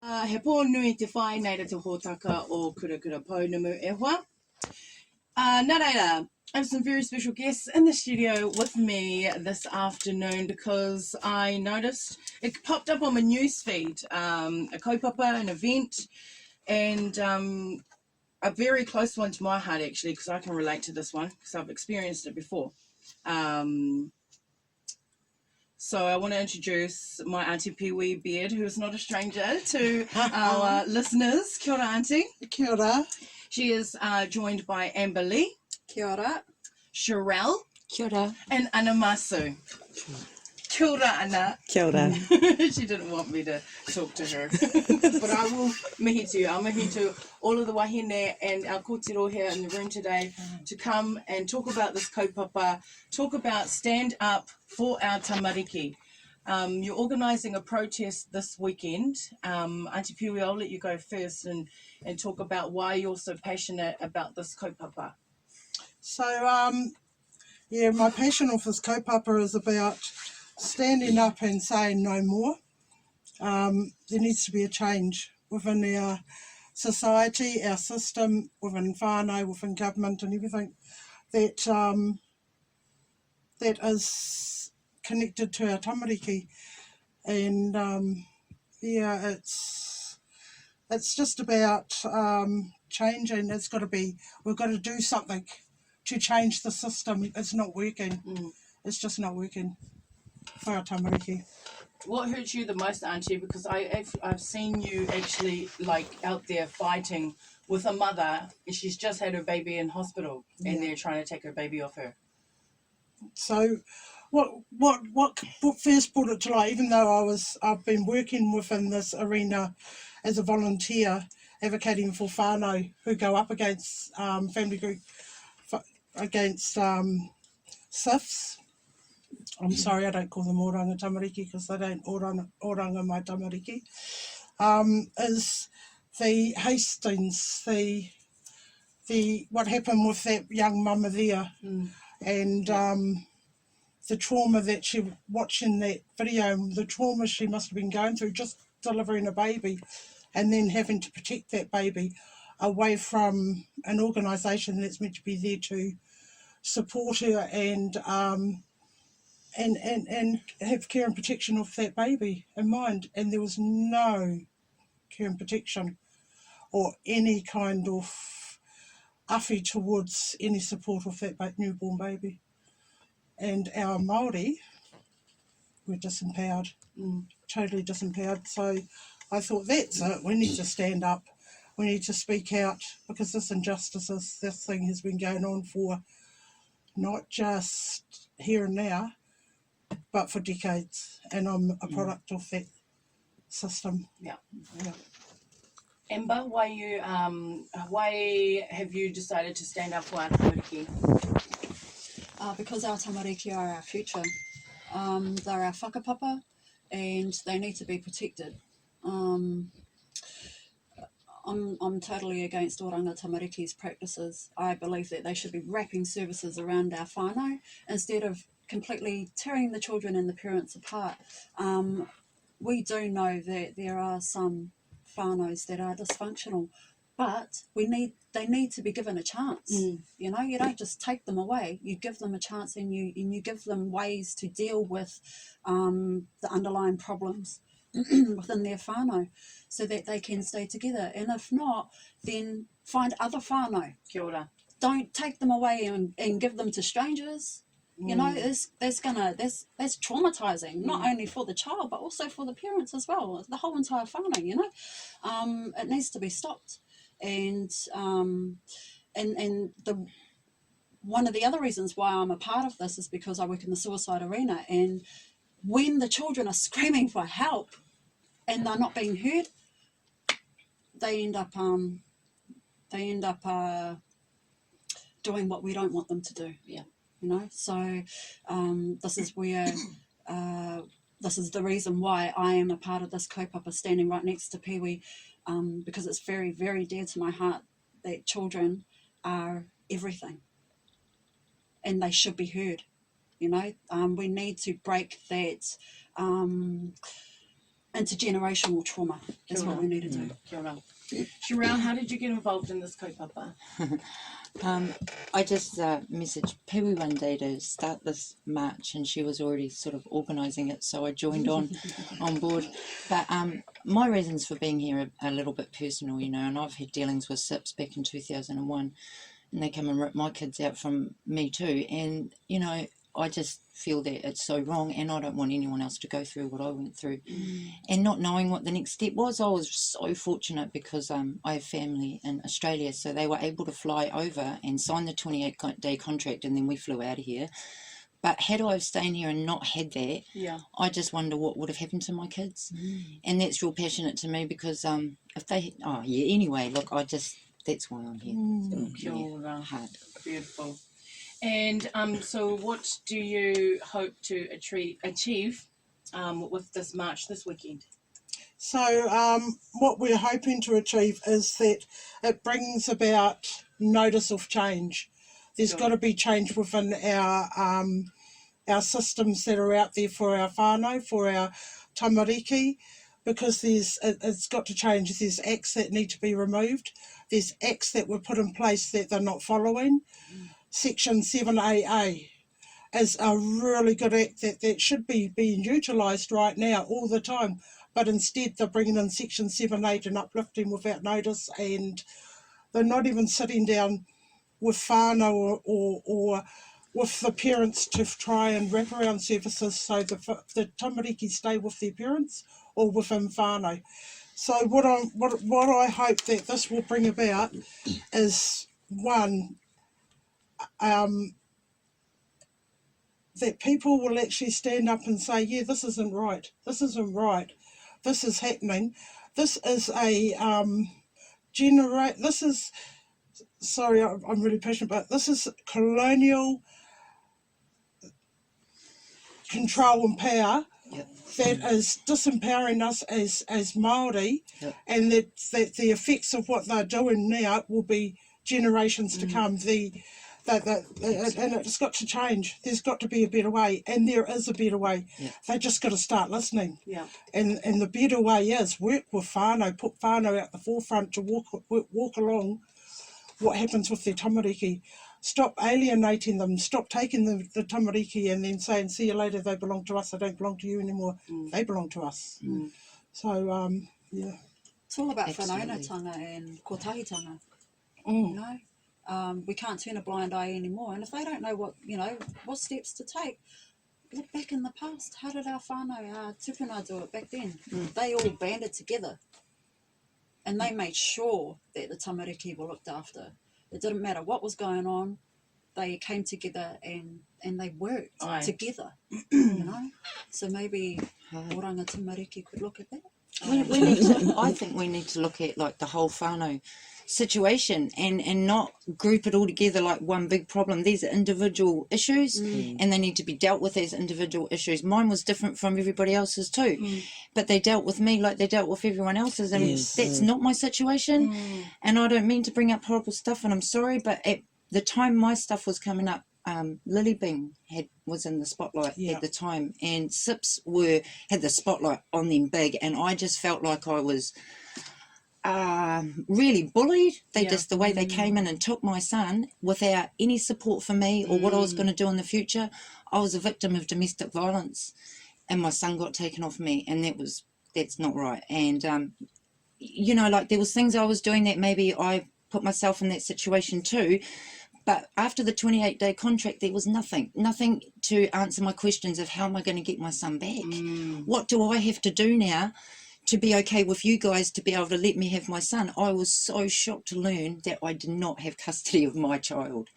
He pō nui te whai nei te hōtaka o Kurakura Pounamu e hoa. Nā reira, I have some very special guests in the studio with me this afternoon because I noticed it popped up on my newsfeed, a kaupapa, an event, and a very close one to my heart actually, because I can relate to this one because I've experienced it before. So I want to introduce my Auntie Pee-wee Beard, who is not a stranger to our listeners. Kia ora, Auntie. Kia ora. She is joined by Amber Lee. Kia ora. Sherelle. Kia ora. And Anna Masu. Kia ora, Anna. Kia ora. She didn't want me to talk to her. But I will mihi to you. I'll mihi to all of the wahine and our kōtiro here in the room today to come and talk about this kaupapa, talk about stand up for our tamariki. You're organising a protest this weekend. Auntie Pee-wee, I'll let you go first and talk about why you're so passionate about this kaupapa. So, my passion of this kaupapa is about standing up and saying no more. There needs to be a change within our society, our system, within whānau, within government and everything that is connected to our tamariki. And it's just about changing. We've got to do something to change the system. It's not working. It's just not working for our tamariki. What hurt you the most, Auntie? Because I've seen you actually out there fighting with a mother, and she's just had her baby in hospital, and they're trying to take her baby off her. So, what first brought it to light? Even though I've been working within this arena as a volunteer, advocating for whānau who go up against family group, against SIFs. I'm sorry, I don't call them oranga tamariki because they don't oranga my tamariki. Is the Hastings, the what happened with that young mama there, and the trauma that she watching that video, the trauma she must have been going through just delivering a baby, and then having to protect that baby away from an organisation that's meant to be there to support her and have care and protection of that baby in mind. And there was no care and protection or any kind of awhi towards any support of that newborn baby. And our Māori were disempowered, totally disempowered. So I thought, that's it, we need to stand up, we need to speak out, because this thing has been going on for not just here and now, but for decades, and I'm a product of that system. Yeah. Amber, why have you decided to stand up for our tamariki? Because our tamariki are our future. They're our whakapapa and they need to be protected. I'm totally against oranga tamariki's practices. I believe that they should be wrapping services around our whānau instead of completely tearing the children and the parents apart. We do know that there are some whānaus that are dysfunctional, but they need to be given a chance. You know, you don't just take them away. You give them a chance, and you give them ways to deal with the underlying problems within their whānau, so that they can stay together. And if not, then find other whānau. Kia ora. Don't take them away and give them to strangers. You know, that's traumatizing, not only for the child but also for the parents as well, the whole entire whānau. You know, it needs to be stopped. And one of the other reasons why I'm a part of this is because I work in the suicide arena, and when the children are screaming for help and they're not being heard, they end up doing what we don't want them to do. Yeah. You know, so this is where this is the reason why I am a part of this kaupapa, standing right next to Pee-wee, because it's very, very dear to my heart that children are everything and they should be heard. You know, we need to break that intergenerational trauma. That's what we need to do. Kia ora. Sherelle, how did you get involved in this kaupapa? I just messaged Pewi one day to start this march, and she was already sort of organising it, so I joined on board. But my reasons for being here are a little bit personal, you know, and I've had dealings with SIPs back in 2001, and they come and rip my kids out from me too, and, you know, I just feel that it's so wrong, and I don't want anyone else to go through what I went through. And not knowing what the next step was, I was so fortunate because I have family in Australia, so they were able to fly over and sign the 28-day contract, and then we flew out of here. But had I stayed here and not had that, I just wonder what would have happened to my kids. And that's real passionate to me because if they, anyway, look, that's why I'm here. Kia ora. Hard. Beautiful. And so what do you hope to achieve with this march this weekend? So what we're hoping to achieve is that it brings about notice of change. There's got to be change within our systems that are out there for our whānau, for our tamariki, because it's got to change. There's acts that need to be removed. There's acts that were put in place that they're not following. Section 7AA is a really good act that should be being utilised right now all the time, but instead they're bringing in Section 7A and uplifting without notice, and they're not even sitting down with whānau or with the parents to try and wrap around services so the tamariki stay with their parents or within whānau. So what I hope that this will bring about is, one, that people will actually stand up and say, yeah, this isn't right, this is happening, this is I'm really passionate about this is colonial control and power that is disempowering us as Māori, and that the effects of what they're doing now will be generations to come. And it's got to change. There's got to be a better way, and there is a better way. They just got to start listening. And the better way is work with whānau, put whānau at the forefront to walk along what happens with their tamariki. Stop alienating them. Stop taking the tamariki and then saying, see you later, they belong to us, they don't belong to you anymore. They belong to us. So, It's all about whanaungatanga and kotahitanga, you know. We can't turn a blind eye anymore, and if they don't know what steps to take, look back in the past. How did our whānau, our tupuna do it back then? They all banded together and they made sure that the tamariki were looked after. It didn't matter what was going on, they came together and they worked together, you know. So maybe Oranga Tamariki could look at that. I think we need to look at like the whole whānau situation and not group it all together like one big problem. These are individual issues and they need to be dealt with as individual issues. Mine was different from everybody else's too, but they dealt with me like they dealt with everyone else's, and that's not my situation. And I don't mean to bring up horrible stuff, and I'm sorry, but at the time my stuff was coming up, Lily Bing was in the spotlight at the time, and SIPs had the spotlight on them big, and I just felt like I was really bullied. Just the way they came in and took my son without any support for me or what I was going to do in the future. I was a victim of domestic violence, and my son got taken off me, and that's not right. And you know, like there was things I was doing that maybe I put myself in that situation too. But after the 28-day contract, there was nothing to answer my questions of how am I going to get my son back? What do I have to do now to be okay with you guys to be able to let me have my son? I was so shocked to learn that I did not have custody of my child.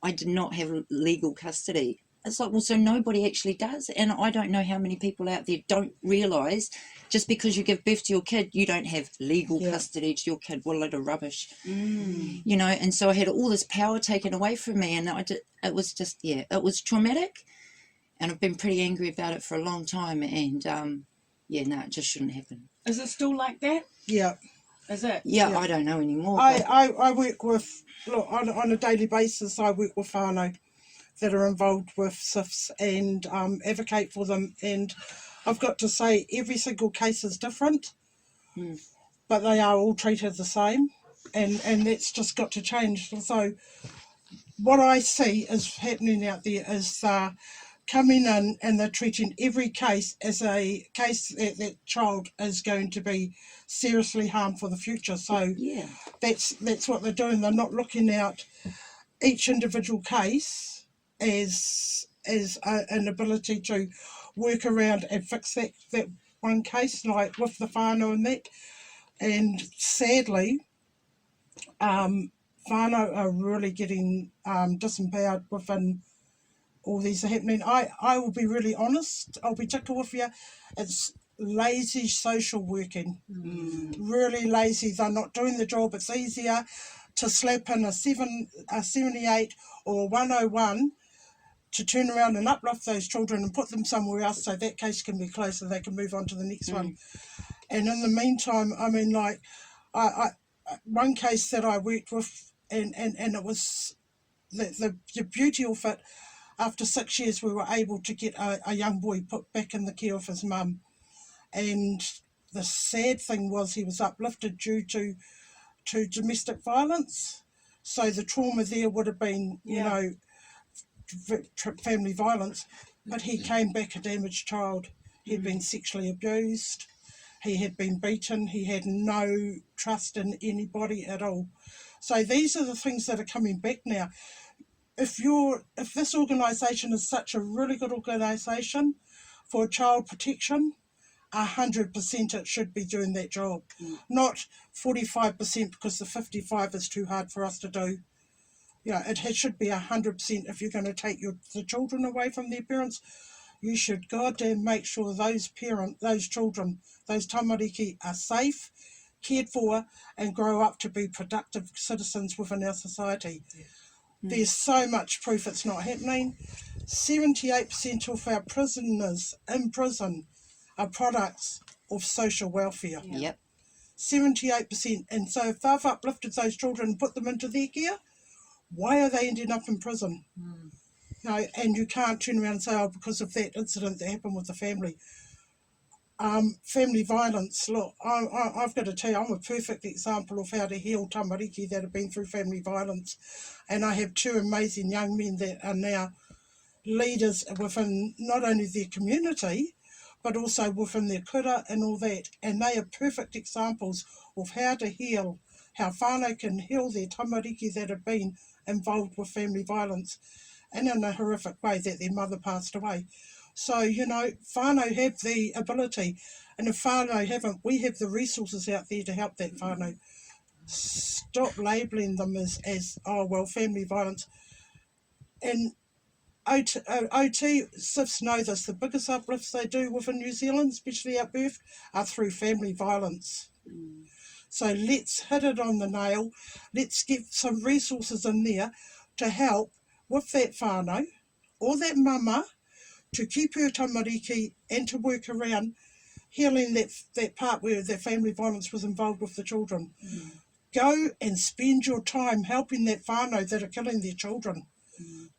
I did not have legal custody. It's like, well, so nobody actually does. And I don't know how many people out there don't realise just because you give birth to your kid, you don't have legal custody to your kid. What a load of rubbish. You know, and so I had all this power taken away from me, and it was just, it was traumatic. And I've been pretty angry about it for a long time. And, it just shouldn't happen. Is it still like that? Yeah. Is it? Yeah. I don't know anymore. I work with, look, on a daily basis, I work with whānau that are involved with SIFs and advocate for them, and I've got to say every single case is different, Mm. but they are all treated the same, and that's just got to change. So what I see is happening out there is coming in and they're treating every case as a case that child is going to be seriously harmed for the future. So Yeah. that's what they're doing. They're not looking at each individual case as an ability to work around and fix that one case, like with the whānau and that. And sadly, whānau are really getting disempowered within all these are happening. I will be really honest, I'll be tickled with you. It's lazy social working. Really lazy. They're not doing the job. It's easier to slap in a 78 or a 101 to turn around and uplift those children and put them somewhere else so that case can be closed so they can move on to the next one. And in the meantime, I mean, like, I one case that I worked with, and it was the beauty of it, after 6 years we were able to get a young boy put back in the care of his mum. And the sad thing was he was uplifted due to domestic violence. So the trauma there would have been, you know, family violence, but he came back a damaged child. He'd been sexually abused, he had been beaten, he had no trust in anybody at all. So these are the things that are coming back now. If this organisation is such a really good organisation for child protection, 100% it should be doing that job. Not 45% because the 55 is too hard for us to do. Yeah, it should be 100%. If you're going to take the children away from their parents, you should goddamn make sure those children, those tamariki are safe, cared for, and grow up to be productive citizens within our society. There's so much proof it's not happening. 78% of our prisoners in prison are products of social welfare. Yep. 78%. And so if they've uplifted those children and put them into their care, why are they ending up in prison? You know, and you can't turn around and say, oh, because of that incident that happened with the family. Family violence, look, I've got to tell you, I'm a perfect example of how to heal tamariki that have been through family violence. And I have 2 amazing young men that are now leaders within not only their community, but also within their kura and all that. And they are perfect examples of how to heal, how whānau can heal their tamariki that have been involved with family violence, and in a horrific way that their mother passed away. So, you know, whānau have the ability, and if whānau haven't, we have the resources out there to help that whānau. Stop labelling them as oh, well, family violence. And OT, SIFs know this, the biggest uplifts they do within New Zealand, especially at birth, are through family violence. So let's hit it on the nail. Let's get some resources in there to help with that whānau or that mama to keep her tamariki and to work around healing that part where the family violence was involved with the children. Go and spend your time helping that whānau that are killing their children.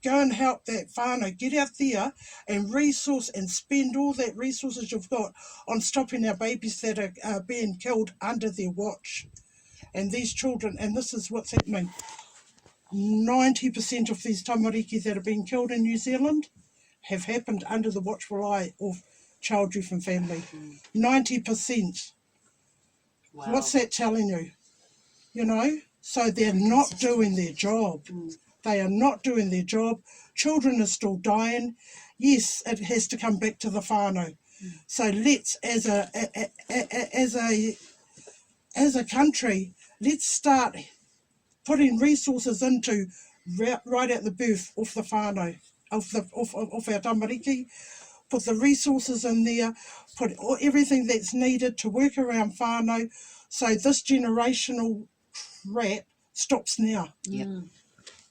Go and help that whānau. Get out there and resource and spend all that resources you've got on stopping our babies that are being killed under their watch. And these children, and this is what's happening, 90% of these tamariki that are being killed in New Zealand have happened under the watchful eye of Child, Youth and Family. 90%. Wow. What's that telling you? You know? So they're not doing their job. They are not doing their job. Children are still dying. Yes, it has to come back to the whānau. So let's, as a country, let's start putting resources into right at the birth of the whānau, of our tamariki. Put the resources in there, put everything that's needed to work around whānau, so this generational crap stops now.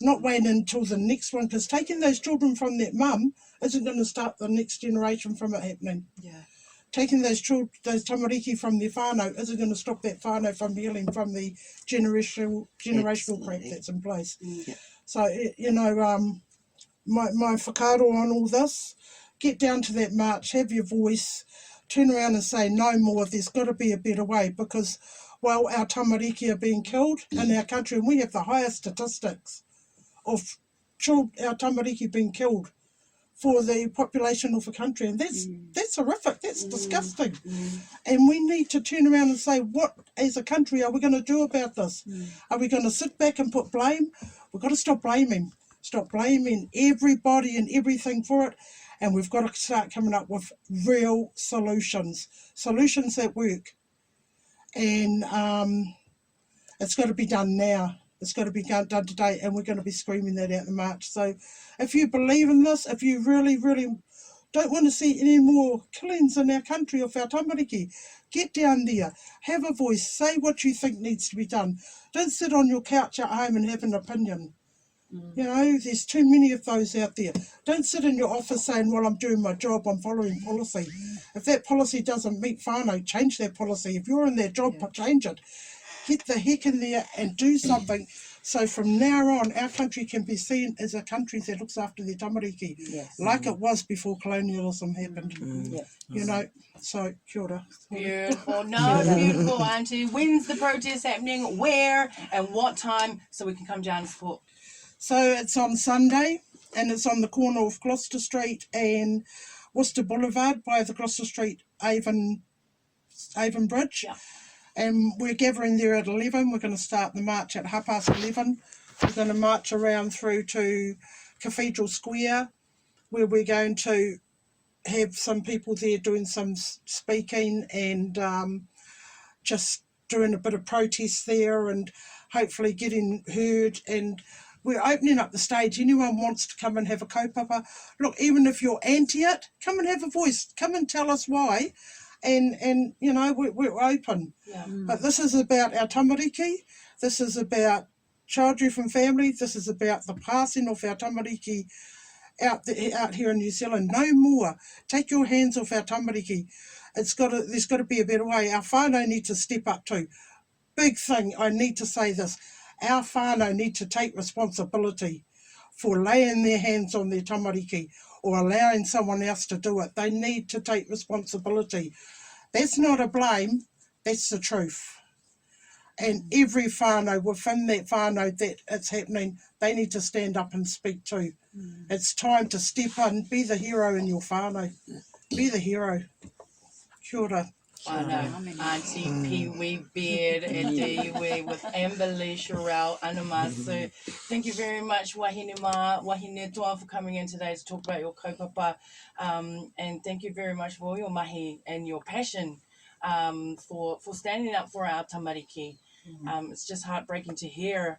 Not waiting until the next one, because taking those children from that mum isn't going to start the next generation from it happening. Taking those tamariki from their whānau isn't going to stop that whānau from healing from the generational crap that's in place. So, you know, my whakaaro on all this, get down to that march, have your voice, turn around and say no more, there's got to be a better way, because, well, our tamariki are being killed in our country, and we have the highest statistics of our tamariki being killed for the population of a country, and that's horrific, that's disgusting. And we need to turn around and say, what as a country are we going to do about this? Are we going to sit back and put blame? We've got to stop blaming everybody and everything for it, and we've got to start coming up with real solutions that work. And it's got to be done now. It's got to be done today, and we're going to be screaming that out in the march. So if you believe in this, if you really, really don't want to see any more killings in our country of our tamariki, get down there, have a voice, say what you think needs to be done. Don't sit on your couch at home and have an opinion. You know, there's too many of those out there. Don't sit in your office saying, well, I'm doing my job, I'm following policy. If that policy doesn't meet whānau, change that policy. If you're in that job, change it. Get the heck in there and do something, so from now on our country can be seen as a country that looks after their tamariki, like it was before colonialism happened. You know, so kia ora. Beautiful. No, beautiful, Auntie. When's the protest happening? Where and what time, so we can come down and support? So it's on Sunday, and it's on the corner of Gloucester Street and Worcester Boulevard by the Gloucester Street Avon Bridge. And we're gathering there at 11. We're going to start the march at 11:30. We're going to march around through to Cathedral Square, where we're going to have some people there doing some speaking and just doing a bit of protest there and hopefully getting heard. And we're opening up the stage. Anyone wants to come and have a kaupapa. Look, even if you're anti it, come and have a voice. Come and tell us why. And you know, we're open. But this is about our tamariki. This is about child youth and family. This is about the passing of our tamariki out here in New Zealand. No more. Take your hands off our tamariki. There's got to be a better way. Our whānau need to step up too. Big thing, I need to say this. Our whānau need to take responsibility for laying their hands on their tamariki or allowing someone else to do it. They need to take responsibility. That's not a blame, that's the truth. And every whānau within that whānau that it's happening, they need to stand up and speak too. It's time to step in, be the hero in your whānau. Be the hero. Kia ora. I know, Auntie Pee-wee Beard and Deiwe with Amberley, Sherelle, Anamasu. Thank you very much, Wahine Toa, for coming in today to talk about your kaupapa. And thank you very much for your mahi and your passion for standing up for our tamariki. It's just heartbreaking to hear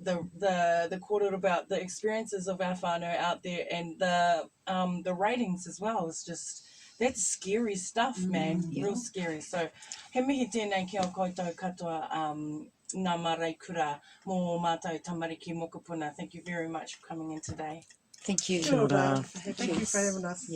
the kōrero about the experiences of our whānau out there and the ratings as well. It's just... that's scary stuff, man. Real scary. So, he mihi tēnei ki o koutou katoa ngā marae kura mō mātou tamariki mokopuna. Thank you very much for coming in today. Thank you. Kia ora. Thank you for having us.